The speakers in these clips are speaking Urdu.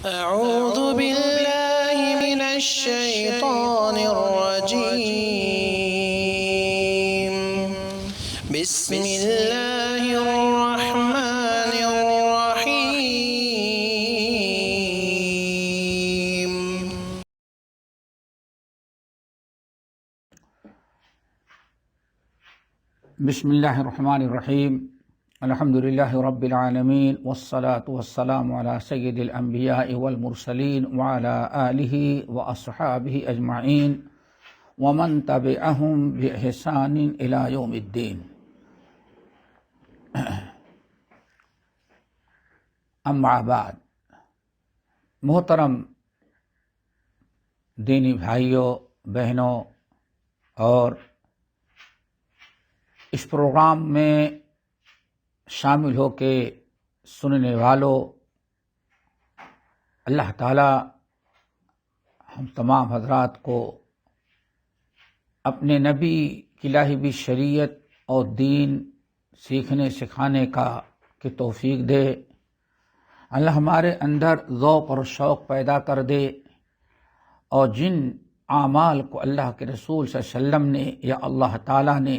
أعوذ بالله من الشيطان الرجيم بسم الله الرحمن الرحيم بسم اللہ الرحمن الرحیم الحمد للہ رب العالمین والصلاة والسلام علی سید الانبیاء والمرسلین وعلی آلہ واصحابہ اجمعین ومن تبعہم بإحسان الی یوم الدین۔ اما بعد، محترم دینی بھائیوں، بہنوں اور اس پروگرام میں شامل ہو کے سننے والوں، اللہ تعالی ہم تمام حضرات کو اپنے نبی کی لائی ہوئی شریعت اور دین سیکھنے سکھانے کی توفیق دے۔ اللہ ہمارے اندر ذوق اور شوق پیدا کر دے، اور جن اعمال کو اللہ کے رسول صلی اللہ علیہ وسلم نے یا اللہ تعالی نے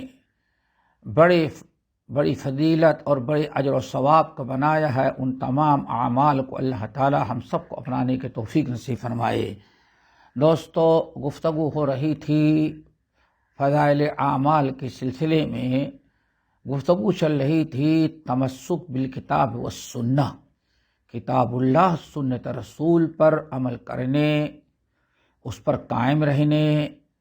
بڑی فضیلت اور بڑے اجر و ثواب کا بنایا ہے، ان تمام اعمال کو اللہ تعالی ہم سب کو اپنانے کی توفیق نصیب فرمائے۔ دوستو، گفتگو ہو رہی تھی فضائل اعمال کے سلسلے میں، گفتگو چل رہی تھی تمسک بالکتاب والسنہ، کتاب اللہ سنت رسول پر عمل کرنے، اس پر قائم رہنے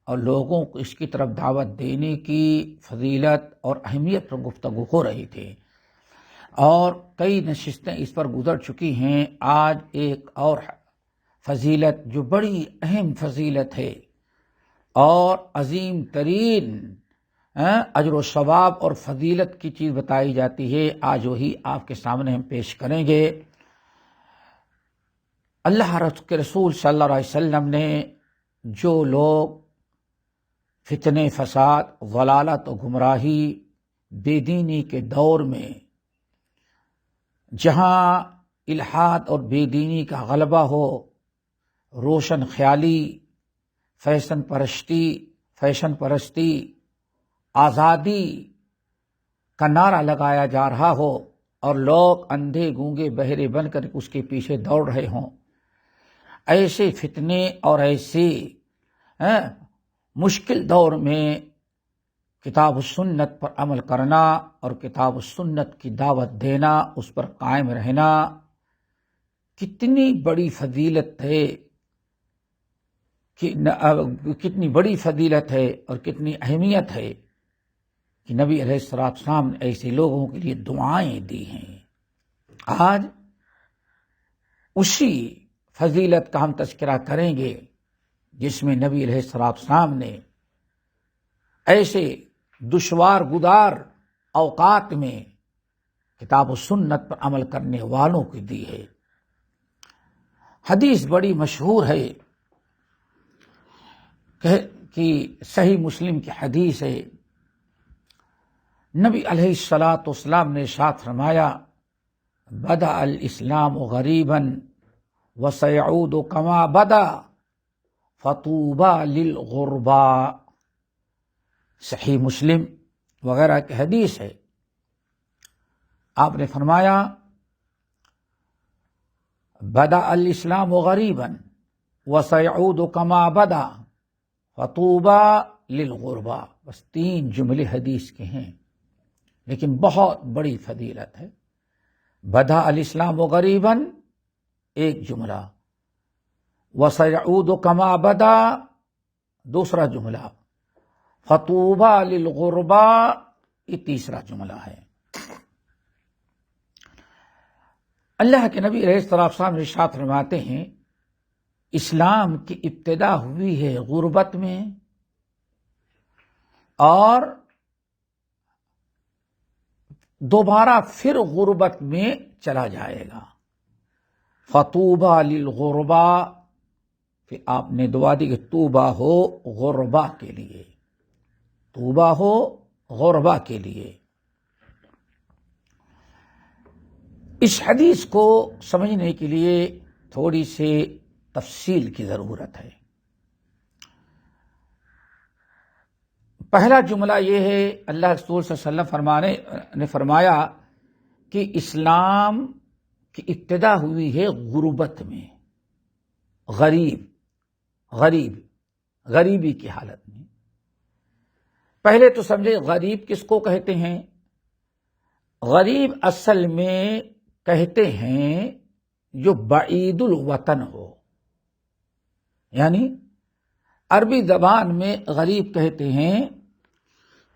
اور لوگوں کو اس کی طرف دعوت دینے کی فضیلت اور اہمیت پر گفتگو ہو رہی تھی، اور کئی نشستیں اس پر گزر چکی ہیں۔ آج ایک اور فضیلت جو بڑی اہم فضیلت ہے اور عظیم ترین اجر و ثواب اور فضیلت کی چیز بتائی جاتی ہے، آج وہی آپ کے سامنے ہم پیش کریں گے۔ اللہ کے رسول صلی اللہ علیہ وسلم نے جو لوگ فتنے، فساد، ضلالت و گمراہی، بے دینی کے دور میں جہاں الحاد اور بے دینی کا غلبہ ہو، روشن خیالی، فیشن پرستی، آزادی کا نعرہ لگایا جا رہا ہو اور لوگ اندھے گونگے بہرے بن کر اس کے پیچھے دوڑ رہے ہوں، ایسے فتنے اور ایسے مشکل دور میں کتاب و سنت پر عمل کرنا اور کتاب و سنت کی دعوت دینا، اس پر قائم رہنا کتنی بڑی فضیلت ہے، کتنی بڑی فضیلت ہے اور کتنی اہمیت ہے کہ نبی علیہ السلام نے ایسے لوگوں کے لیے دعائیں دی ہیں۔ آج اسی فضیلت کا ہم تذکرہ کریں گے جس میں نبی علیہ السلام نے ایسے دشوار گزار اوقات میں کتاب و سنت پر عمل کرنے والوں کی دی ہے۔ حدیث بڑی مشہور ہے کہ صحیح مسلم کی حدیث ہے، نبی علیہ السلام نے ارشاد فرمایا، بدأ الاسلام غریبا وسيعود كما بدا فطوبى للغرباء۔ صحیح مسلم وغیرہ کی حدیث ہے۔ آپ نے فرمایا بدأ الاسلام غریبا وسيعود كما بدا فطوبى للغرباء۔ بس 3 جملے حدیث کے ہیں، لیکن بہت بڑی فضیلت ہے۔ بدأ الاسلام غریبا ایک جملہ، وَسَيَعُودُ كَمَا بَدَا دوسرا جملہ، فَطُوبَى لِلْغُرْبَىٰ یہ تیسرا جملہ ہے۔ اللہ کے نبی علیہ السلام ارشاد فرماتے ہیں، اسلام کی ابتدا ہوئی ہے غربت میں اور دوبارہ پھر غربت میں چلا جائے گا۔ فطوبى للغرباء، پھر آپ نے دعا دی کہ توبہ ہو غربا کے لیے، توبہ ہو غربا کے لیے۔ اس حدیث کو سمجھنے کے لیے تھوڑی سی تفصیل کی ضرورت ہے۔ پہلا جملہ یہ ہے، اللہ رسول صلی اللہ علیہ وسلم نے فرمایا کہ اسلام کی ابتدا ہوئی ہے غربت میں، غریبی کی حالت میں۔ پہلے تو سمجھے غریب کس کو کہتے ہیں؟ غریب اصل میں کہتے ہیں جو بعید الوطن ہو، یعنی عربی زبان میں غریب کہتے ہیں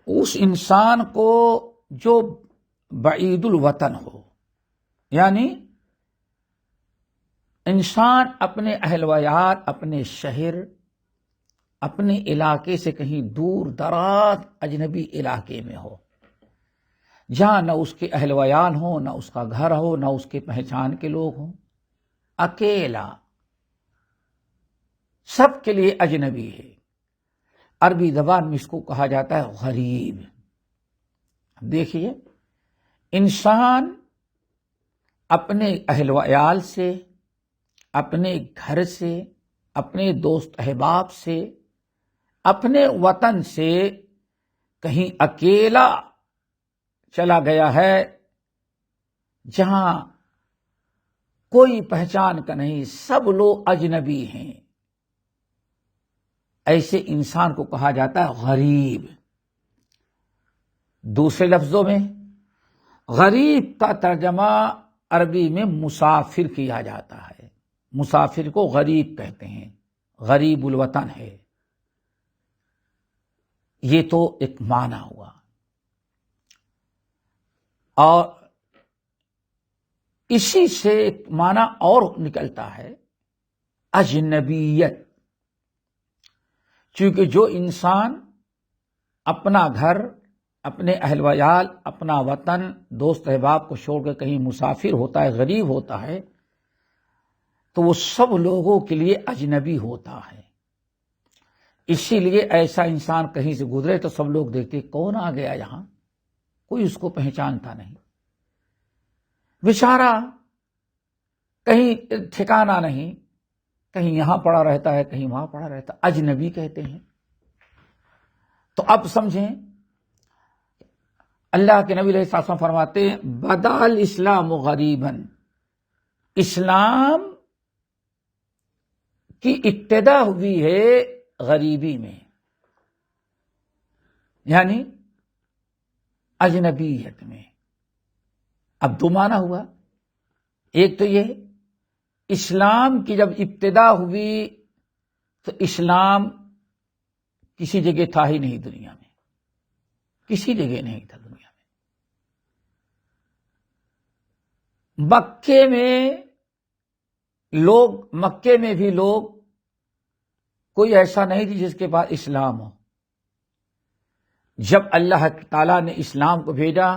اس انسان کو جو بعید الوطن ہو، یعنی انسان اپنے اہل ویال، اپنے شہر، اپنے علاقے سے کہیں دور دراز اجنبی علاقے میں ہو، جہاں نہ اس کے اہل ویال ہوں، نہ اس کا گھر ہو، نہ اس کے پہچان کے لوگ ہوں، اکیلا، سب کے لیے اجنبی ہے۔ عربی زبان میں اس کو کہا جاتا ہے غریب۔ دیکھیے، انسان اپنے اہل ویال سے، اپنے گھر سے، اپنے دوست احباب سے، اپنے وطن سے کہیں اکیلا چلا گیا ہے، جہاں کوئی پہچان کا نہیں، سب لوگ اجنبی ہیں، ایسے انسان کو کہا جاتا ہے غریب۔ دوسرے لفظوں میں غریب کا ترجمہ عربی میں مسافر کیا جاتا ہے، مسافر کو غریب کہتے ہیں، غریب الوطن ہے۔ یہ تو ایک معنی ہوا، اور اسی سے ایک معنی اور نکلتا ہے اجنبیت، چونکہ جو انسان اپنا گھر، اپنے اہل ویال، اپنا وطن، دوست احباب کو چھوڑ کر کہیں مسافر ہوتا ہے، غریب ہوتا ہے، تو وہ سب لوگوں کے لیے اجنبی ہوتا ہے۔ اسی لیے ایسا انسان کہیں سے گزرے تو سب لوگ دیکھتے کون آ گیا یہاں، کوئی اس کو پہچانتا نہیں، بیچارہ کہیں ٹھکانہ نہیں، کہیں یہاں پڑا رہتا ہے، کہیں وہاں پڑا رہتا ہے، اجنبی کہتے ہیں۔ تو اب سمجھیں، اللہ کے نبی علیہ السلام فرماتے ہیں بدا الاسلام غریبا، اسلام کی ابتدا ہوئی ہے غریبی میں، یعنی اجنبیت میں۔ اب دو معنی ہوا، ایک تو یہ اسلام کی جب ابتدا ہوئی تو اسلام کسی جگہ تھا ہی نہیں دنیا میں، کسی جگہ نہیں تھا دنیا میں۔ مکے میں بھی لوگ کوئی ایسا نہیں تھی جس کے پاس اسلام ہو۔ جب اللہ تعالیٰ نے اسلام کو بھیجا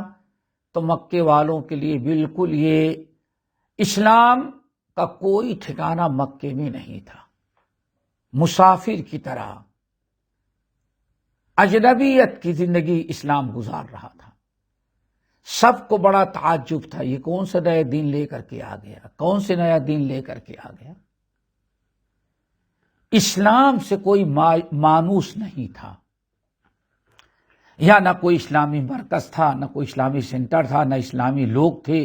تو مکے والوں کے لیے بالکل یہ اسلام کا کوئی ٹھکانہ مکے میں نہیں تھا، مسافر کی طرح اجنبیت کی زندگی اسلام گزار رہا تھا۔ سب کو بڑا تعجب تھا، یہ کون سا نیا دین لے کر کے آ گیا، کون سے نیا دین لے کر کے آ گیا۔ اسلام سے کوئی مانوس نہیں تھا، یا نہ کوئی اسلامی مرکز تھا، نہ کوئی اسلامی سینٹر تھا، نہ اسلامی لوگ تھے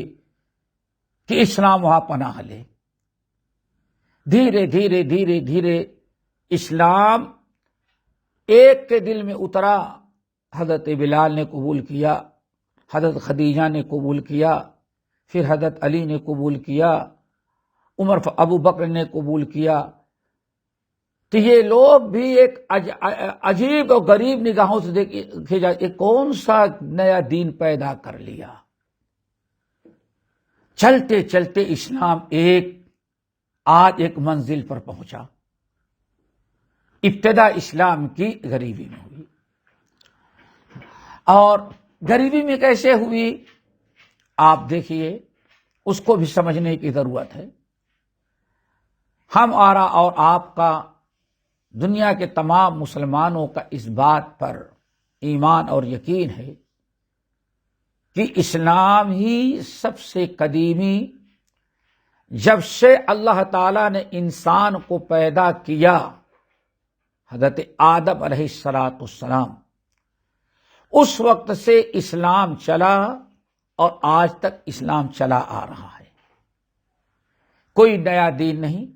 کہ اسلام وہاں پناہ لے۔ دھیرے دھیرے دھیرے دھیرے اسلام ایک کے دل میں اترا، حضرت بلال نے قبول کیا، حضرت خدیجہ نے قبول کیا، پھر حضرت علی نے قبول کیا، ابو بکر نے قبول کیا، تو یہ لوگ بھی ایک عجیب اور غریب نگاہوں سے دیکھے جائے، کون سا نیا دین پیدا کر لیا۔ چلتے چلتے اسلام آج ایک منزل پر پہنچا۔ ابتدا اسلام کی غریبی میں ہوئی، اور غریبی میں کیسے ہوئی آپ دیکھیے، اس کو بھی سمجھنے کی ضرورت ہے۔ ہمارا اور آپ کا، دنیا کے تمام مسلمانوں کا اس بات پر ایمان اور یقین ہے کہ اسلام ہی سب سے قدیمی جب سے اللہ تعالی نے انسان کو پیدا کیا، حضرت آدم علیہ السلام، اس وقت سے اسلام چلا اور آج تک اسلام چلا آ رہا ہے، کوئی نیا دین نہیں۔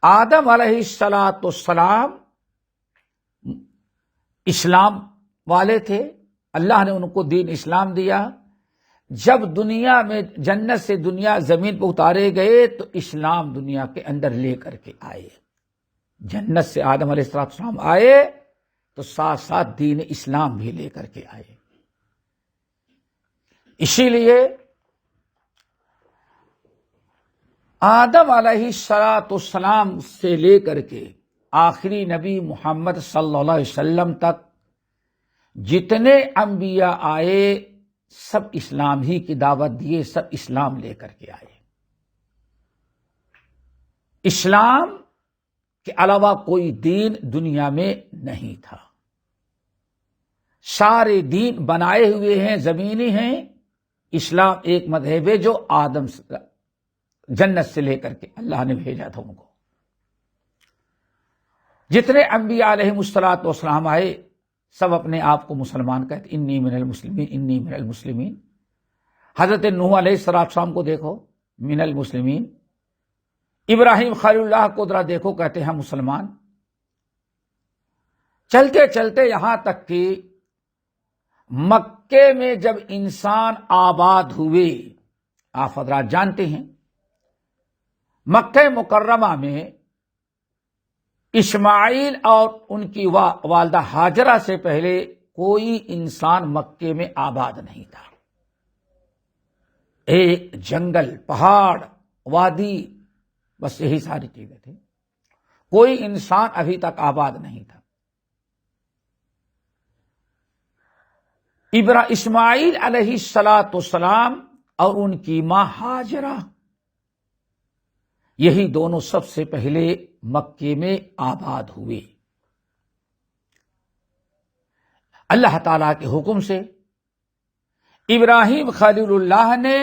آدم علیہ السلام اسلام والے تھے، اللہ نے ان کو دین اسلام دیا۔ جب دنیا میں جنت سے دنیا زمین پہ اتارے گئے تو اسلام دنیا کے اندر لے کر کے آئے۔ جنت سے آدم علیہ السلام آئے تو ساتھ ساتھ دین اسلام بھی لے کر کے آئے۔ اسی لیے آدم علیہ السلام سے لے کر کے آخری نبی محمد صلی اللہ علیہ وسلم تک جتنے انبیاء آئے سب اسلام ہی کی دعوت دیے، سب اسلام لے کر کے آئے۔ اسلام کے علاوہ کوئی دین دنیا میں نہیں تھا، سارے دین بنائے ہوئے ہیں، زمینی ہیں۔ اسلام ایک مذہب ہے جو آدم جنت سے لے کر کے اللہ نے بھیجا تھا ان کو۔ جتنے انبیاء علیہ السلام آئے سب اپنے آپ کو مسلمان کہتے، انی من المسلمین، انی من المسلمین۔ حضرت نوح علیہ السلام کو دیکھو، من المسلمین۔ ابراہیم خلیل اللہ کو ذرا دیکھو، کہتے ہیں مسلمان۔ چلتے چلتے یہاں تک کہ مکے میں جب انسان آباد ہوئے، آپ حضرات جانتے ہیں مکہ مکرمہ میں اسماعیل اور ان کی والدہ ہاجرہ سے پہلے کوئی انسان مکے میں آباد نہیں تھا۔ ایک جنگل، پہاڑ، وادی، بس یہی ساری چیزیں تھیں، کوئی انسان ابھی تک آباد نہیں تھا۔ اسماعیل علیہ السلام اور ان کی ماں ہاجرہ، یہی دونوں سب سے پہلے مکے میں آباد ہوئے۔ اللہ تعالی کے حکم سے ابراہیم خلیل اللہ نے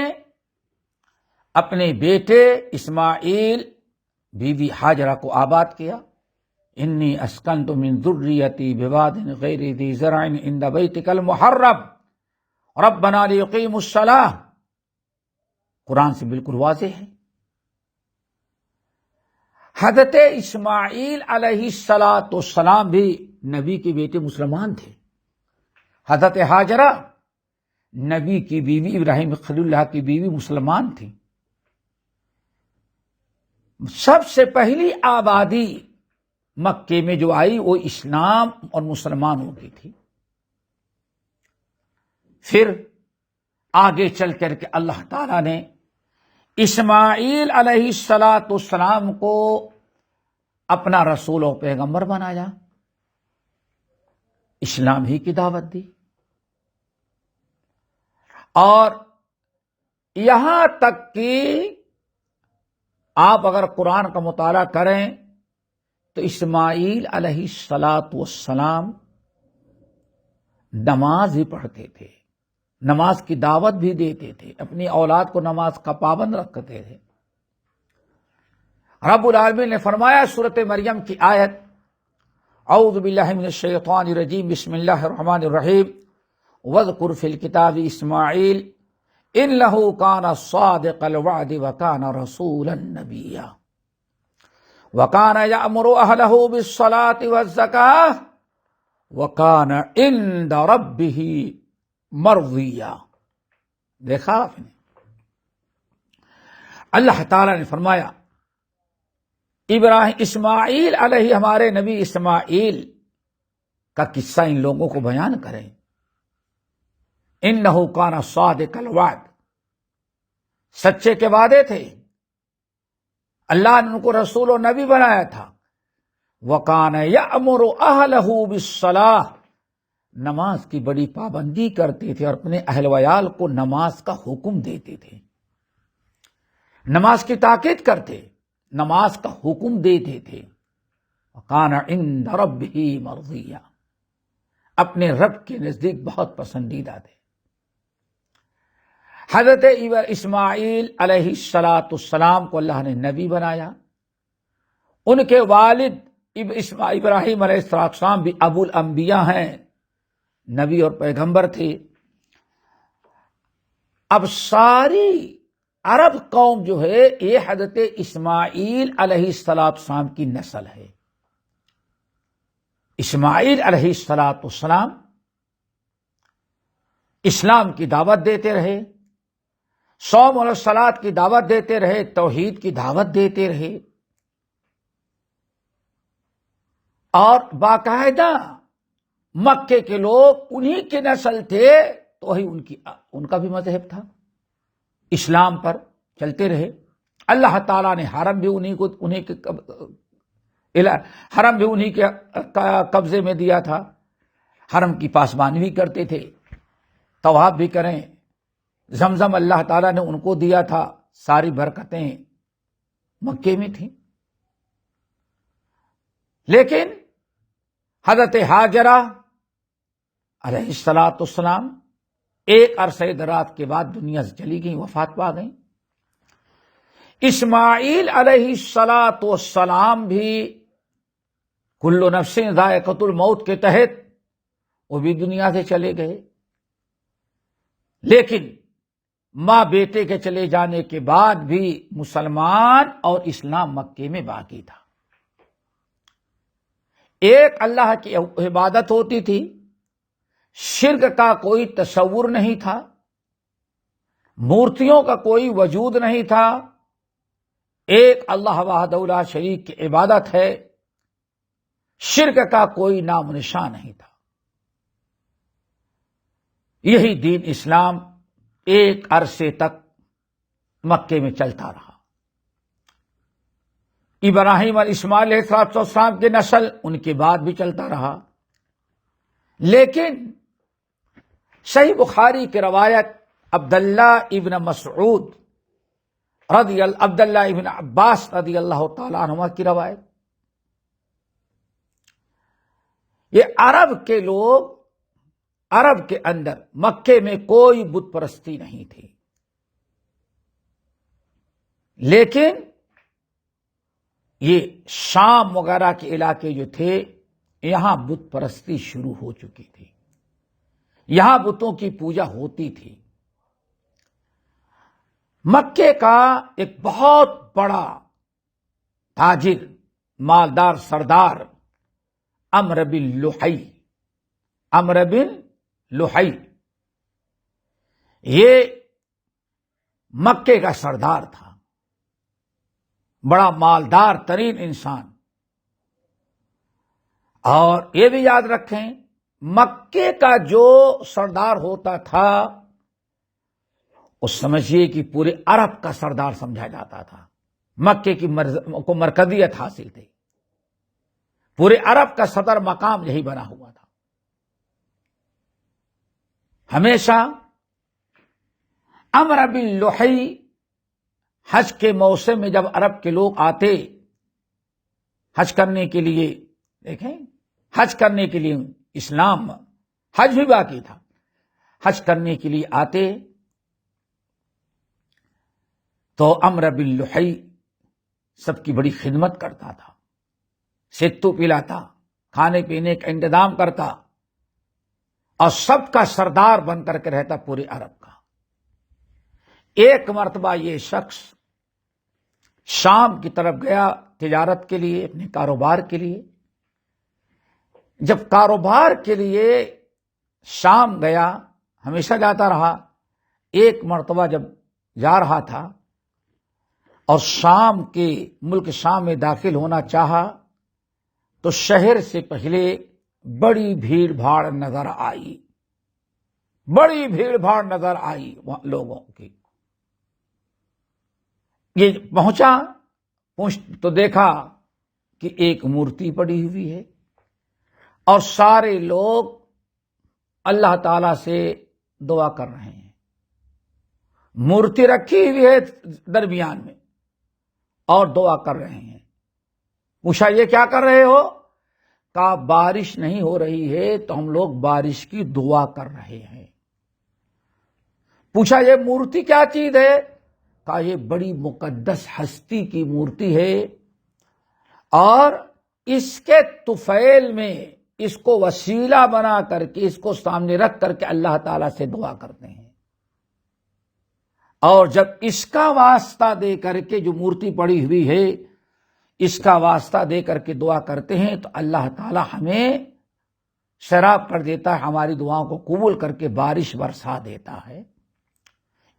اپنے بیٹے اسماعیل بی بی ہاجرہ کو آباد کیا۔ انی اسکنت من ذریتی بواد غیر ذی زرع عند بیتک المحرم ربنا لیقیموا الصلاۃ، قرآن سے بالکل واضح ہے۔ حضرت اسماعیل علیہ السلام بھی نبی کے بیٹے مسلمان تھے۔ حضرت ہاجرہ نبی کی بیوی، ابراہیم خلیل اللہ کی بیوی، مسلمان تھی۔ سب سے پہلی آبادی مکے میں جو آئی وہ اسلام اور مسلمانوں کی تھی۔ پھر آگے چل کر کے اللہ تعالی نے اسماعیل علیہ السلام کو اپنا رسول و پیغمبر بنایا، اسلام ہی کی دعوت دی، اور یہاں تک کہ آپ اگر قرآن کا مطالعہ کریں تو اسماعیل علیہ السلام نماز بھی پڑھتے تھے، نماز کی دعوت بھی دیتے تھے، اپنی اولاد کو نماز کا پابند رکھتے تھے۔ رب العالمین نے فرمایا سورۃ مریم کی آیت، اعوذ باللہ من الشیطان الرجیم، بسم اللہ الرحمن الرحیم، واذکر فی الکتاب اسماعیل انہ کان صادق الوعد وکان رسولا نبیا وکان یأمر اہلہ بالصلاۃ والزکاۃ وکان عند ربہ مرضیہ۔ دیکھا آپ نے، اللہ تعالی نے فرمایا اسماعیل علیہ، ہمارے نبی اسماعیل کا قصہ ان لوگوں کو بیان کریں۔ انہ کان صادق الوعد، سچے کے وعدے تھے، اللہ نے ان کو رسول و نبی بنایا تھا۔ وکان یأمر اہلہ بالصلاۃ، نماز کی بڑی پابندی کرتے تھے اور اپنے اہل ویال کو نماز کا حکم دیتے تھے، نماز کی تاکید کرتے، نماز کا حکم دیتے تھے۔ وکان عند ربہ مرضیہ، اپنے رب کے نزدیک بہت پسندیدہ تھے۔ حضرت اسماعیل علیہ السلام کو اللہ نے نبی بنایا. ان کے والد ابراہیم علیہ السلام بھی ابو الانبیاء ہیں، نبی اور پیغمبر تھے. اب ساری عرب قوم جو ہے یہ حضرت اسماعیل علیہ السلام کی نسل ہے. اسماعیل علیہ السلام اسلام کی دعوت دیتے رہے، صوم اور صلات کی دعوت دیتے رہے، توحید کی دعوت دیتے رہے، اور باقاعدہ مکے کے لوگ انہی کی نسل تھے تو وہی ان کا بھی مذہب تھا، اسلام پر چلتے رہے. اللہ تعالیٰ نے حرم بھی انہی کے قبضے میں دیا تھا، حرم کی پاسبانی بھی کرتے تھے، طواف بھی کریں. زمزم اللہ تعالیٰ نے ان کو دیا تھا، ساری برکتیں مکے میں تھیں. لیکن حضرت ہاجرہ علیہ السلام ایک عرصے دراز کے بعد دنیا سے چلی گئیں، وفات پا گئیں. اسماعیل علیہ السلام بھی کل نفس ذائقۃ الموت کے تحت وہ بھی دنیا سے چلے گئے. لیکن ماں بیٹے کے چلے جانے کے بعد بھی مسلمان اور اسلام مکے میں باقی تھا. ایک اللہ کی عبادت ہوتی تھی، شرک کا کوئی تصور نہیں تھا، مورتیوں کا کوئی وجود نہیں تھا. ایک اللہ وحدہ لا شریک کی عبادت ہے، شرک کا کوئی نام و نشان نہیں تھا. یہی دین اسلام ایک عرصے تک مکے میں چلتا رہا. ابراہیم اور اسماعیل علیہ السلام کی نسل ان کے بعد بھی چلتا رہا. لیکن صحیح بخاری کی روایت عبداللہ ابن مسعود عبداللہ ابن عباس رضی اللہ تعالیٰ عنہما کی روایت، یہ عرب کے لوگ، عرب کے اندر مکے میں کوئی بت پرستی نہیں تھی، لیکن یہ شام وغیرہ کے علاقے جو تھے یہاں بت پرستی شروع ہو چکی تھی، یہاں بتوں کی پوجا ہوتی تھی. مکے کا ایک بہت بڑا تاجر، مالدار سردار عمرو بن لحی، یہ مکے کا سردار تھا، بڑا مالدار ترین انسان. اور یہ بھی یاد رکھیں مکے کا جو سردار ہوتا تھا اس سمجھیے کہ پورے عرب کا سردار سمجھا جاتا تھا. مکے کی کو مرکزیت حاصل تھی، پورے عرب کا صدر مقام یہی بنا ہوا تھا. ہمیشہ عمرو بن لحی حج کے موسم میں جب عرب کے لوگ آتے حج کرنے کے لیے، دیکھیں حج کرنے کے لیے، اسلام حج بھی باقی تھا، حج کرنے کے لیے آتے تو عمرو بن لحی سب کی بڑی خدمت کرتا تھا، ستو پلاتا، کھانے پینے کا انتظام کرتا، اور سب کا سردار بن کر کے رہتا پورے عرب کا. ایک مرتبہ یہ شخص شام کی طرف گیا تجارت کے لیے، اپنے کاروبار کے لیے. جب کاروبار کے لیے شام گیا، ہمیشہ جاتا رہا، ایک مرتبہ جب جا رہا تھا اور شام کے ملک شام میں داخل ہونا چاہا تو شہر سے پہلے بڑی بھیڑ بھاڑ نظر آئی، بڑی بھیڑ بھاڑ نظر آئی لوگوں کی. یہ پہنچا تو دیکھا کہ ایک مورتی پڑی ہوئی ہے اور سارے لوگ اللہ تعالی سے دعا کر رہے ہیں. مورتی رکھی ہوئی ہے درمیان میں اور دعا کر رہے ہیں. پوچھا یہ کیا کر رہے ہو؟ کہا بارش نہیں ہو رہی ہے تو ہم لوگ بارش کی دعا کر رہے ہیں. پوچھا یہ مورتی کیا چیز ہے؟ کہا یہ بڑی مقدس ہستی کی مورتی ہے، اور اس کے طفیل میں اس کو وسیلہ بنا کر کے، اس کو سامنے رکھ کر کے اللہ تعالیٰ سے دعا کرتے ہیں، اور جب اس کا واسطہ دے کر کے، جو مورتی پڑی ہوئی ہے اس کا واسطہ دے کر کے دعا کرتے ہیں تو اللہ تعالیٰ ہمیں سیراب کر دیتا ہے، ہماری دعاؤں کو قبول کر کے بارش برسا دیتا ہے۔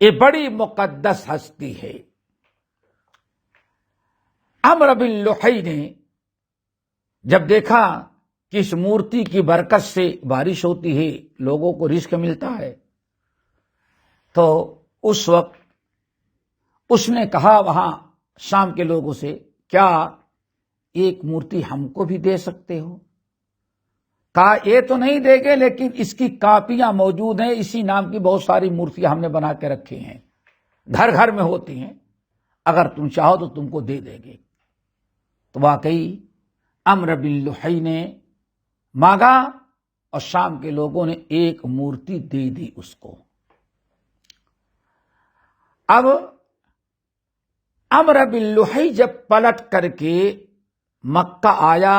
یہ بڑی مقدس ہستی ہے۔ عمرو بن لحی نے جب دیکھا کہ اس مورتی کی برکت سے بارش ہوتی ہے، لوگوں کو رزق ملتا ہے، تو اس وقت اس نے کہا وہاں شام کے لوگوں سے، کیا ایک مورتی ہم کو بھی دے سکتے ہو؟ کہا یہ تو نہیں دے گے، لیکن اس کی کاپیاں موجود ہیں، اسی نام کی بہت ساری مورتیاں ہم نے بنا کے رکھی ہیں، گھر گھر میں ہوتی ہیں، اگر تم چاہو تو تم کو دے دیں گے۔ تو واقعی عمرو بن لحی نے مانگا اور شام کے لوگوں نے ایک مورتی دے دی اس کو۔ اب عمرو بن لحی جب پلٹ کر کے مکہ آیا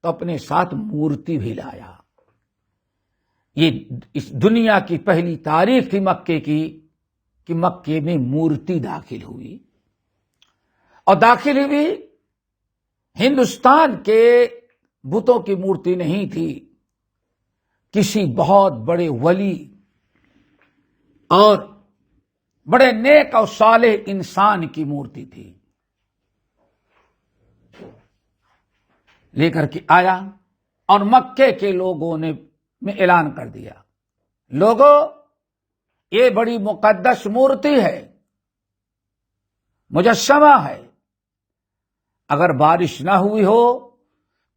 تو اپنے ساتھ مورتی بھی لایا۔ یہ اس دنیا کی پہلی تاریخ تھی مکے کی کہ مکے میں مورتی داخل ہوئی، اور داخل ہوئی ہندوستان کے بتوں کی مورتی نہیں تھی، کسی بہت بڑے ولی اور بڑے نیک اور صالح انسان کی مورتی تھی۔ لے کر کے آیا اور مکے کے لوگوں نے میں اعلان کر دیا، لوگوں یہ بڑی مقدس مورتی ہے، مجسمہ ہے، اگر بارش نہ ہوئی ہو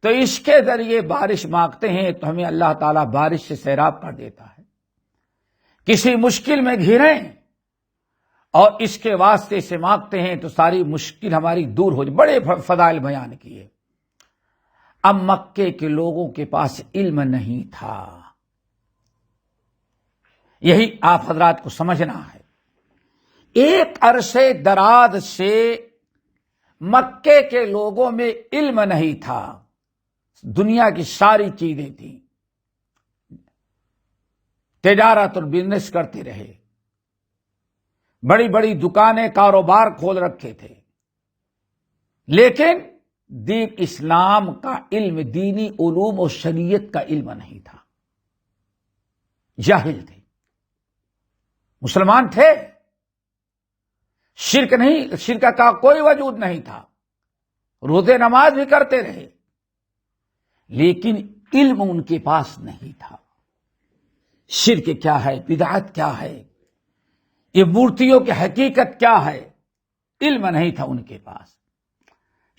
تو اس کے ذریعے بارش مانگتے ہیں تو ہمیں اللہ تعالیٰ بارش سے سیراب کر دیتا ہے۔ کسی مشکل میں گھریں اور اس کے واسطے سے مانگتے ہیں تو ساری مشکل ہماری دور ہو جائے۔ بڑے فضائل بیان کیے۔ اب مکے کے لوگوں کے پاس علم نہیں تھا، یہی آپ حضرات کو سمجھنا ہے۔ ایک عرصے دراز سے مکے کے لوگوں میں علم نہیں تھا، دنیا کی ساری چیزیں تھیں، تجارت اور بزنس کرتے رہے، بڑی بڑی دکانیں کاروبار کھول رکھے تھے، لیکن دین اسلام کا علم، دینی علوم و شریعت کا علم نہیں تھا، جاہل تھے۔ مسلمان تھے، شرک نہیں، شرک کا کوئی وجود نہیں تھا، روزے نماز بھی کرتے رہے، لیکن علم ان کے پاس نہیں تھا۔ شرک کیا ہے، بدعت کیا ہے، یہ مورتیوں کی حقیقت کیا ہے، علم نہیں تھا ان کے پاس۔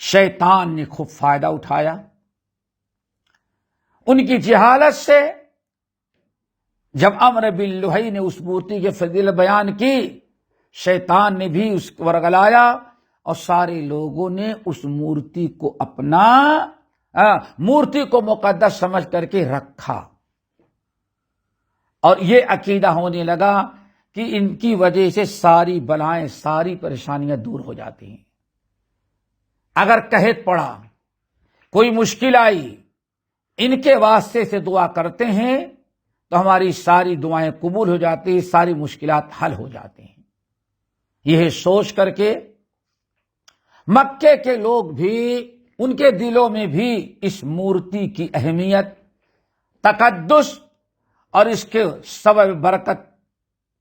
شیطان نے خوب فائدہ اٹھایا ان کی جہالت سے۔ جب عمرو بن لحی نے اس مورتی کے فضیلت بیان کی، شیطان نے بھی اس کو ورگلایا اور سارے لوگوں نے اس مورتی کو اپنا مورتی کو مقدس سمجھ کر کے رکھا، اور یہ عقیدہ ہونے لگا کہ ان کی وجہ سے ساری بلائیں، ساری پریشانیاں دور ہو جاتی ہیں۔ اگر قحط پڑا، کوئی مشکل آئی، ان کے واسطے سے دعا کرتے ہیں تو ہماری ساری دعائیں قبول ہو جاتی ہیں، ساری مشکلات حل ہو جاتی ہیں۔ یہ سوچ کر کے مکے کے لوگ بھی، ان کے دلوں میں بھی اس مورتی کی اہمیت، تقدس اور اس کے سبب برکت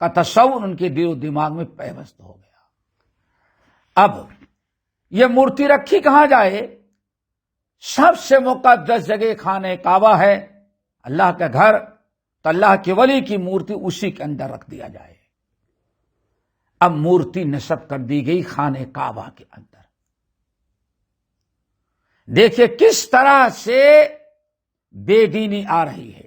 کا تصور ان کے دل و دماغ میں پیوست ہو گیا۔ اب یہ مورتی رکھی کہاں جائے؟ سب سے مقدس جگہ خانہ کعبہ ہے، اللہ کا گھر، تو اللہ کے ولی کی مورتی اسی کے اندر رکھ دیا جائے۔ اب مورتی نصب کر دی گئی خانہ کعبہ کے اندر۔ دیکھیے کس طرح سے بے دینی آ رہی ہے۔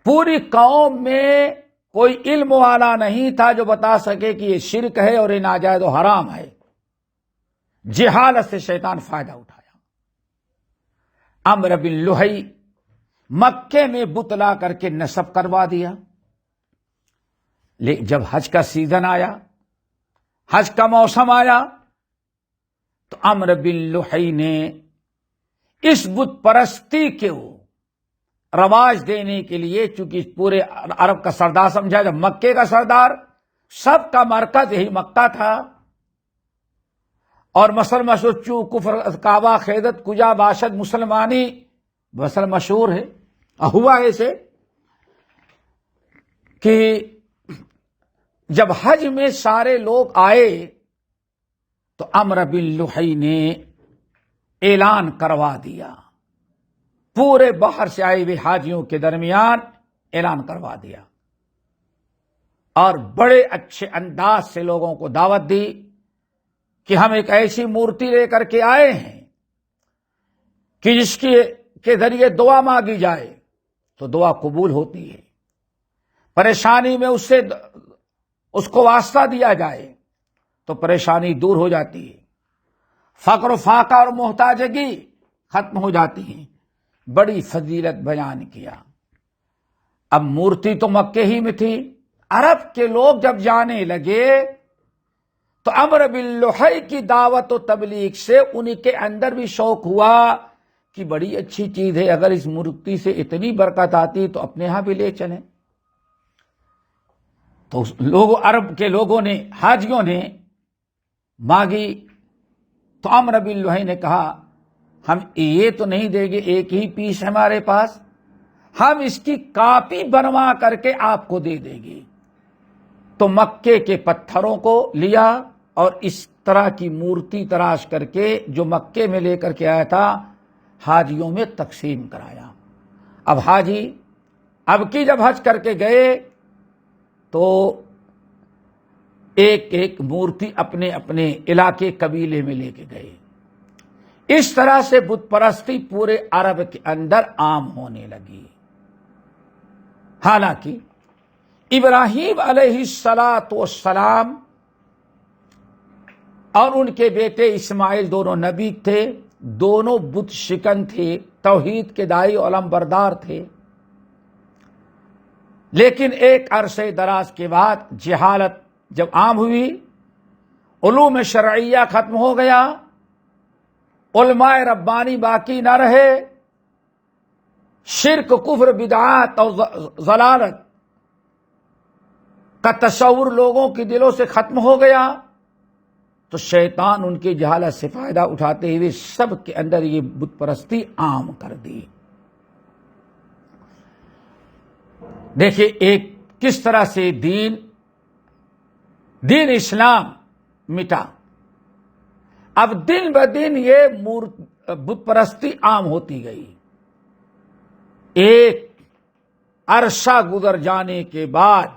پوری قوم میں کوئی علم والا نہیں تھا جو بتا سکے کہ یہ شرک ہے اور یہ ناجائز و حرام ہے۔ جہالت سے شیطان فائدہ اٹھایا۔ عمرو بن لحی مکے میں بت لا کر کے نصب کروا دیا، لیکن جب حج کا سیزن آیا، حج کا موسم آیا، تو عمرو بن لحی نے اس بت پرستی کو رواج دینے کے لیے، چونکہ پورے عرب کا سردار سمجھا، جب مکے کا سردار، سب کا مرکز یہی مکہ تھا، اور مثل مشہور چوں کفر کعبہ خیدت کجا باشد مسلمانی مثل مشہور ہے۔ ہوا ایسے کہ جب حج میں سارے لوگ آئے تو عمرو بن لحی نے اعلان کروا دیا، پورے باہر سے آئے ہوئے حاجیوں کے درمیان اعلان کروا دیا، اور بڑے اچھے انداز سے لوگوں کو دعوت دی کہ ہم ایک ایسی مورتی لے کر کے آئے ہیں کہ جس کے ذریعے دعا مانگی جائے تو دعا قبول ہوتی ہے، پریشانی میں اس کو واسطہ دیا جائے تو پریشانی دور ہو جاتی ہے، فقر و فاقہ اور محتاجگی ختم ہو جاتی ہے، بڑی فضیلت بیان کیا۔ اب مورتی تو مکے ہی میں تھی، عرب کے لوگ جب جانے لگے تو عمرو بن لحی کی دعوت و تبلیغ سے ان کے اندر بھی شوق ہوا کہ بڑی اچھی چیز ہے، اگر اس مورتی سے اتنی برکت آتی تو اپنے ہاں بھی لے چلیں۔ تو عرب کے لوگوں نے، حاجیوں نے مانگی، تو عمرو بن لحی نے کہا ہم یہ تو نہیں دیں گے، ایک ہی پیس ہمارے پاس، ہم اس کی کاپی بنوا کر کے آپ کو دے دیں گے۔ تو مکے کے پتھروں کو لیا اور اس طرح کی مورتی تراش کر کے جو مکے میں لے کر کے آیا تھا، حاجیوں میں تقسیم کرایا۔ اب حاجی اب کی جب حج کر کے گئے تو ایک ایک مورتی اپنے اپنے علاقے قبیلے میں لے کے گئے۔ اس طرح سے بت پرستی پورے عرب کے اندر عام ہونے لگی۔ حالانکہ ابراہیم علیہ السلام اور ان کے بیٹے اسماعیل دونوں نبی تھے، دونوں بت شکن تھے، توحید کے داعی علم بردار تھے، لیکن ایک عرصے دراز کے بعد جہالت جب عام ہوئی، علوم شرعیہ ختم ہو گیا، علماء ربانی باقی نہ رہے، شرک، کفر، بدعات اور ضلالت کا تصور لوگوں کے دلوں سے ختم ہو گیا، تو شیطان ان کی جہالت سے فائدہ اٹھاتے ہوئے سب کے اندر یہ بت پرستی عام کر دی۔ دیکھیے ایک کس طرح سے دین اسلام مٹا، اب دن بدن یہ بت پرستی عام ہوتی گئی۔ ایک عرصہ گزر جانے کے بعد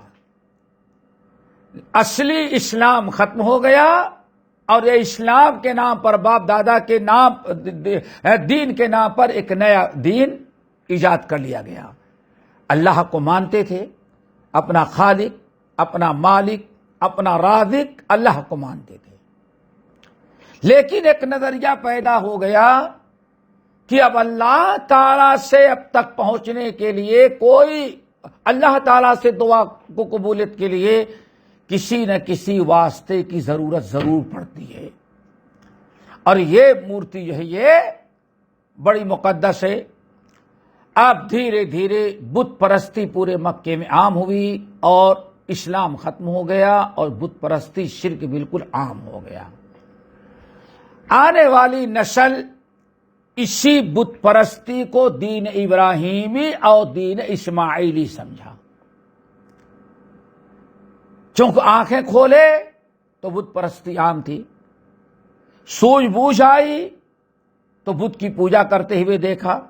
اصلی اسلام ختم ہو گیا، اور یہ اسلام کے نام پر، باپ دادا کے نام، دین کے نام پر ایک نیا دین ایجاد کر لیا گیا۔ اللہ کو مانتے تھے، اپنا خالق، اپنا مالک، اپنا رازق، اللہ کو مانتے تھے، لیکن ایک نظریہ پیدا ہو گیا کہ اب اللہ تعالی سے اب تک پہنچنے کے لیے کوئی، اللہ تعالی سے دعا کو قبولیت کے لیے کسی نہ کسی واسطے کی ضرورت ضرور پڑتی ہے، اور یہ مورتی جو ہے یہ بڑی مقدس ہے۔ اب دھیرے دھیرے بت پرستی پورے مکے میں عام ہوئی اور اسلام ختم ہو گیا، اور بت پرستی شرک بالکل عام ہو گیا۔ آنے والی نسل اسی بت پرستی کو دین ابراہیمی اور دین اسماعیلی سمجھا، چونکہ آنکھیں کھولے تو بت پرستی عام تھی، سوجھ بوجھ آئی تو بت کی پوجا کرتے ہوئے دیکھا،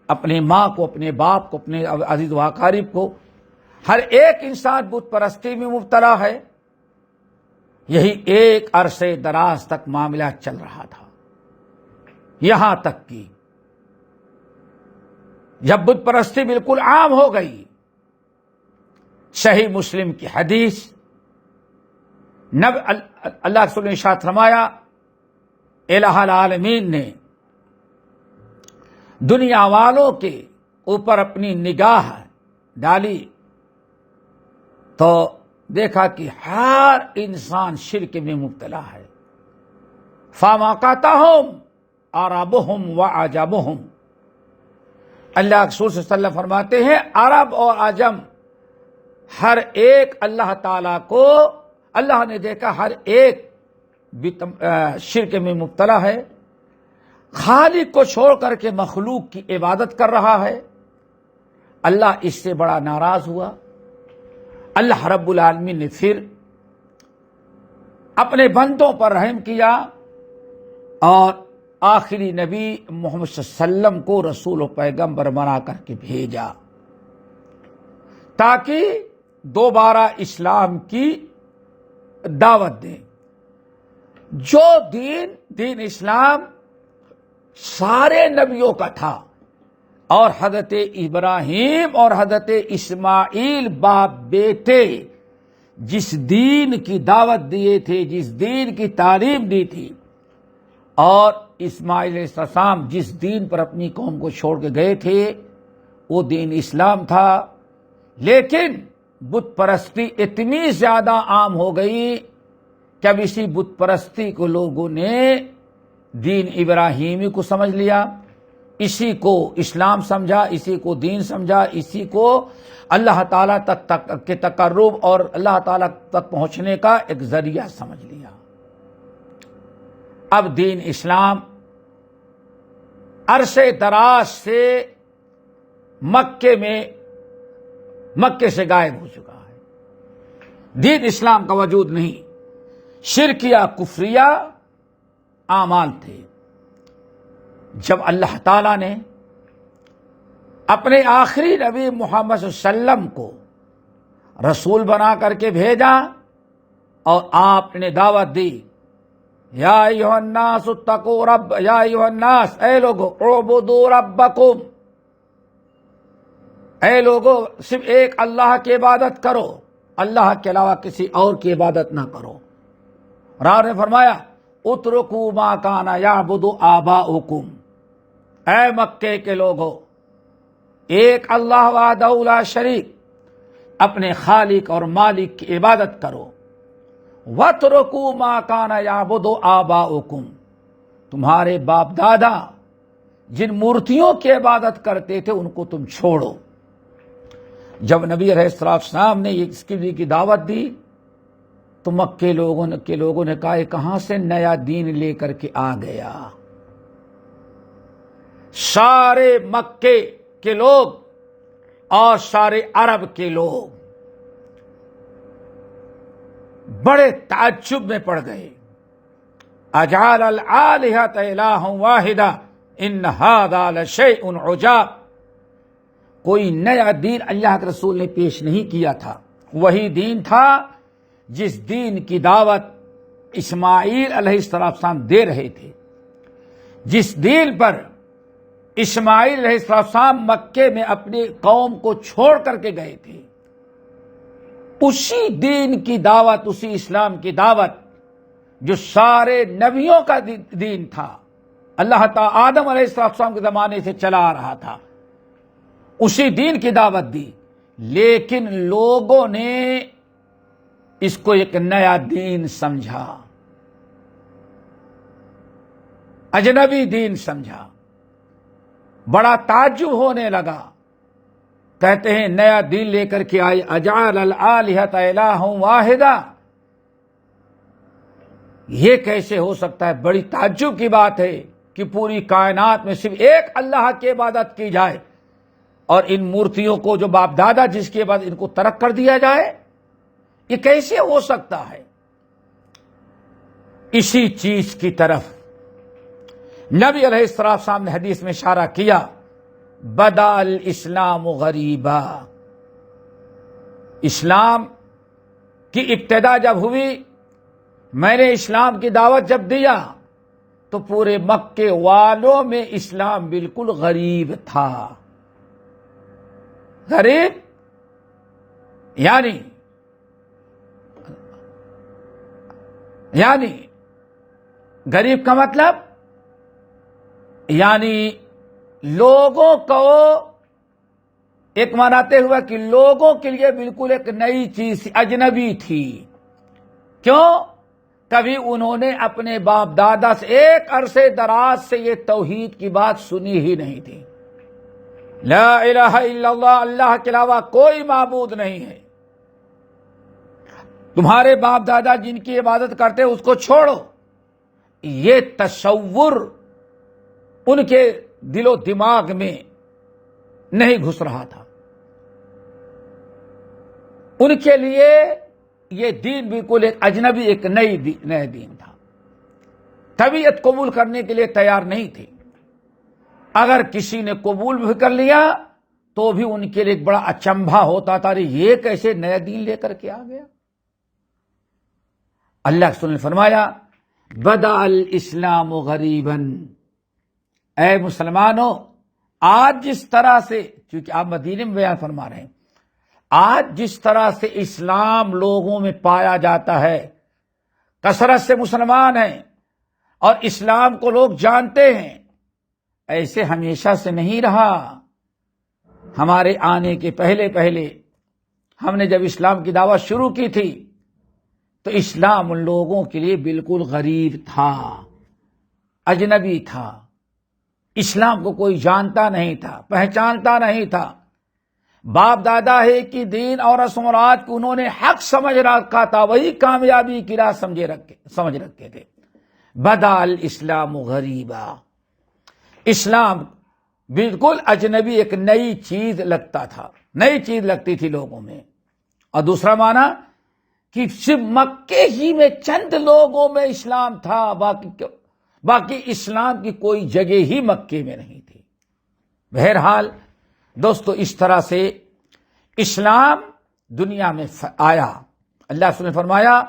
اپنے ماں کو، اپنے باپ کو، اپنے عزیز و اقارب کو، ہر ایک انسان بت پرستی میں مبتلا ہے۔ یہی ایک عرصے دراز تک معاملہ چل رہا تھا، یہاں تک کہ جب بت پرستی بالکل عام ہو گئی، صحیح مسلم کی حدیث، اللہ کے رسول نے ارشاد فرمایا، الہ العالمین نے دنیا والوں کے اوپر اپنی نگاہ ڈالی تو دیکھا کہ ہر انسان شرک میں مبتلا ہے. فَمَا قَطَعَهُمْ عَرَبُهُمْ وَعَجَمُهُمْ. اللہ رسول صلی اللہ علیہ وسلم فرماتے ہیں عرب اور عجم ہر ایک اللہ تعالیٰ کو اللہ نے دیکھا ہر ایک شرک میں مبتلا ہے، خالق کو چھوڑ کر کے مخلوق کی عبادت کر رہا ہے. اللہ اس سے بڑا ناراض ہوا. اللہ رب العالمین نے پھر اپنے بندوں پر رحم کیا اور آخری نبی محمد صلی اللہ علیہ وسلم کو رسول و پیغمبر بنا کر کے بھیجا تاکہ دوبارہ اسلام کی دعوت دیں. جو دین اسلام سارے نبیوں کا تھا، اور حضرت ابراہیم اور حضرت اسماعیل باپ بیٹے جس دین کی دعوت دیے تھے، جس دین کی تعلیم دی تھی، اور اسماعیل علیہ السلام جس دین پر اپنی قوم کو چھوڑ کے گئے تھے وہ دین اسلام تھا. لیکن بت پرستی اتنی زیادہ عام ہو گئی کہ اب اسی بت پرستی کو لوگوں نے دین ابراہیمی کو سمجھ لیا، اسی کو اسلام سمجھا، اسی کو دین سمجھا، اسی کو اللہ تعالیٰ تک کے تقرب اور اللہ تعالیٰ تک پہنچنے کا ایک ذریعہ سمجھ لیا. اب دین اسلام عرصے دراز سے مکے سے غائب ہو چکا ہے. دین اسلام کا وجود نہیں، شرکیہ کفریہ اعمال تھے. جب اللہ تعالیٰ نے اپنے آخری نبی محمد صلی اللہ علیہ وسلم کو رسول بنا کر کے بھیجا اور آپ نے دعوت دی، یا ایھا الناس اتقوا رب یا ایھا الناس، اے لوگو اعبدوا ربکم، اے لوگو صرف ایک اللہ کی عبادت کرو، اللہ کے علاوہ کسی اور کی عبادت نہ کرو. اور نے فرمایا اترکوا ما کان یعبد آباؤکم، اے مکے کے لوگو ایک اللہ وحدہ لا شریک اپنے خالق اور مالک کی عبادت کرو. وَاتْرُكُوا مَا كَانَ يَعْبُدُ آبَاؤُكُمْ، تمہارے باپ دادا جن مورتیوں کی عبادت کرتے تھے ان کو تم چھوڑو. جب نبی علیہ السلام نے اس کی دعوت دی تو مکے لوگوں نے کہا یہ کہاں سے نیا دین لے کر کے آ گیا. سارے مکے کے لوگ اور سارے عرب کے لوگ بڑے تعجب میں پڑ گئے. اجعل الآلہۃ الہا واحدا ان ھذا لشیء عجاب. کوئی نیا دین اللہ کے رسول نے پیش نہیں کیا تھا، وہی دین تھا جس دین کی دعوت اسماعیل علیہ السلام دے رہے تھے، جس دین پر اسماعیل علیہ السلام مکے میں اپنی قوم کو چھوڑ کر کے گئے تھے. اسی دین کی دعوت، اسی اسلام کی دعوت جو سارے نبیوں کا دین تھا، اللہ تعالیٰ آدم علیہ السلام کے زمانے سے چلا آ رہا تھا، اسی دین کی دعوت دی. لیکن لوگوں نے اس کو ایک نیا دین سمجھا، اجنبی دین سمجھا. بڑا تعجب ہونے لگا. کہتے ہیں نیا دین لے کر کے آئے، اجعل الآلہۃ الہا واحدا. یہ کیسے ہو سکتا ہے؟ بڑی تعجب کی بات ہے کہ پوری کائنات میں صرف ایک اللہ کی عبادت کی جائے اور ان مورتیوں کو جو باپ دادا جس کی عبادت ان کو ترک کر دیا جائے. یہ کیسے ہو سکتا ہے؟ اسی چیز کی طرف نبی علیہ السلام نے حدیث میں اشارہ کیا، بدا الاسلام غریبا. اسلام کی ابتدا جب ہوئی، میں نے اسلام کی دعوت جب دیا تو پورے مکے والوں میں اسلام بالکل غریب تھا. غریب یعنی غریب کا مطلب یعنی لوگوں کو ایک مناتے ہوئے کہ لوگوں کے لیے بالکل ایک نئی چیز اجنبی تھی. کیوں؟ کبھی انہوں نے اپنے باپ دادا سے ایک عرصے دراز سے یہ توحید کی بات سنی ہی نہیں تھی. لا الہ الا اللہ، اللہ کے علاوہ کوئی معبود نہیں ہے. تمہارے باپ دادا جن کی عبادت کرتے اس کو چھوڑو. یہ تصور ان کے دل و دماغ میں نہیں گھس رہا تھا. ان کے لیے یہ دین بالکل ایک اجنبی، ایک نئے دین تھا. طبیعت قبول کرنے کے لیے تیار نہیں تھی. اگر کسی نے قبول بھی کر لیا تو بھی ان کے لیے ایک بڑا اچنبھا ہوتا تھا، یہ کیسے نیا دین لے کر کے آ گیا. اللہ کے رسول نے فرمایا بدأ الاسلام غریبا، اے مسلمانوں آج جس طرح سے، چونکہ آپ مدینے میں بیان فرما رہے ہیں، آج جس طرح سے اسلام لوگوں میں پایا جاتا ہے، کثرت سے مسلمان ہیں اور اسلام کو لوگ جانتے ہیں، ایسے ہمیشہ سے نہیں رہا. ہمارے آنے کے پہلے ہم نے جب اسلام کی دعوت شروع کی تھی تو اسلام ان لوگوں کے لیے بالکل غریب تھا، اجنبی تھا. اسلام کو کوئی جانتا نہیں تھا، پہچانتا نہیں تھا. باپ دادا ہے کہ دین اور رسومات کو انہوں نے حق سمجھ رکھا تھا، وہی کامیابی کی راہ سمجھ رکھے تھے. بدأ الاسلام غریبا، اسلام بالکل اجنبی، ایک نئی چیز لگتا تھا، نئی چیز لگتی تھی لوگوں میں. اور دوسرا معنی کہ صرف مکے ہی میں چند لوگوں میں اسلام تھا، باقی اسلام کی کوئی جگہ ہی مکے میں نہیں تھی. بہرحال دوستو، اس طرح سے اسلام دنیا میں آیا. اللہ نے فرمایا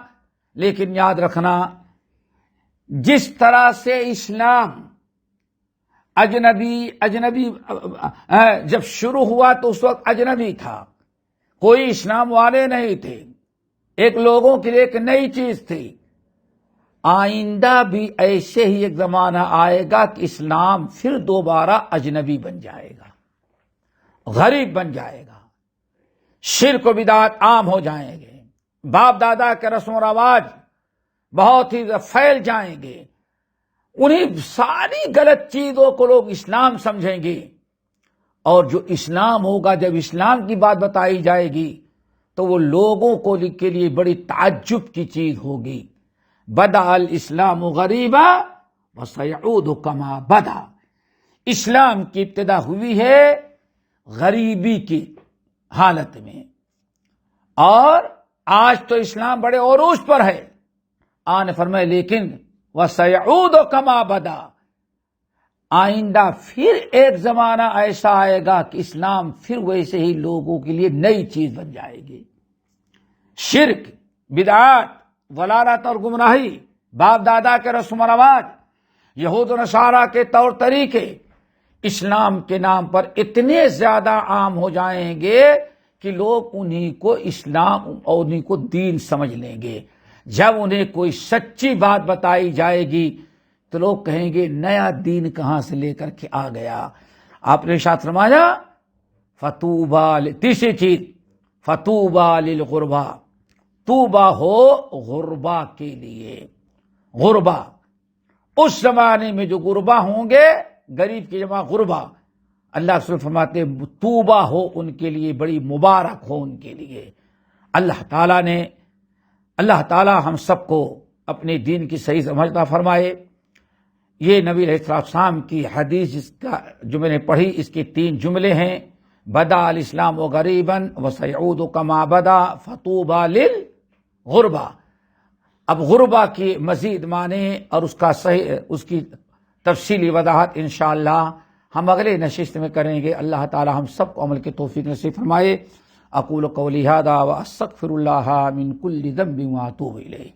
لیکن یاد رکھنا، جس طرح سے اسلام اجنبی جب شروع ہوا تو اس وقت اجنبی تھا، کوئی اسلام والے نہیں تھے، ایک لوگوں کے لیے ایک نئی چیز تھی. آئندہ بھی ایسے ہی ایک زمانہ آئے گا کہ اسلام پھر دوبارہ اجنبی بن جائے گا، غریب بن جائے گا. شرک و بدعات عام ہو جائیں گے، باپ دادا کے رسم و رواج بہت ہی پھیل جائیں گے. انہیں ساری غلط چیزوں کو لوگ اسلام سمجھیں گے، اور جو اسلام ہوگا، جب اسلام کی بات بتائی جائے گی تو وہ لوگوں کو کے لیے بڑی تعجب کی چیز ہوگی. بدأ الاسلام غریبا وسیعود کما بدا، اسلام کی ابتدا ہوئی ہے غریبی کی حالت میں، اور آج تو اسلام بڑے عروج پر ہے. آن فرمائے لیکن وسیعود کما بدا، آئندہ پھر ایک زمانہ ایسا آئے گا کہ اسلام پھر ویسے ہی لوگوں کے لیے نئی چیز بن جائے گی. شرک، بدعات، ضلالت اور گمراہی، باپ دادا کے رسم و رواج، یہود و نصارہ کے طور طریقے اسلام کے نام پر اتنے زیادہ عام ہو جائیں گے کہ لوگ انہی کو اسلام اور انہی کو دین سمجھ لیں گے. جب انہیں کوئی سچی بات بتائی جائے گی تو لوگ کہیں گے نیا دین کہاں سے لے کر کے آ گیا. آپ نے ارشاد فرمایا تیسری چیز فتوبا للغربا، توبہ ہو غربا کے لیے. غربا، اس زمانے میں جو غربا ہوں گے، غریب کی جمع غربا، اللہ رسول فرماتے توبہ ہو ان کے لیے، بڑی مبارک ہو ان کے لیے. اللہ تعالی ہم سب کو اپنے دین کی صحیح سمجھتا فرمائے. یہ نبی علیہ السلام کی حدیث جس کا جو میں نے پڑھی، اس کے 3 جملے ہیں. بدأ الاسلام غریبا وسیعود کما بدا فتوبى للغربا. اب غربا کی مزید معنی اور اس کی تفصیلی وضاحت انشاءاللہ ہم اگلے نشست میں کریں گے. اللہ تعالی ہم سب کو عمل کی توفیق نصیب فرمائے. اقول قولی ھذا واستغفر اللہ من کل ذنب واتوب الیہ.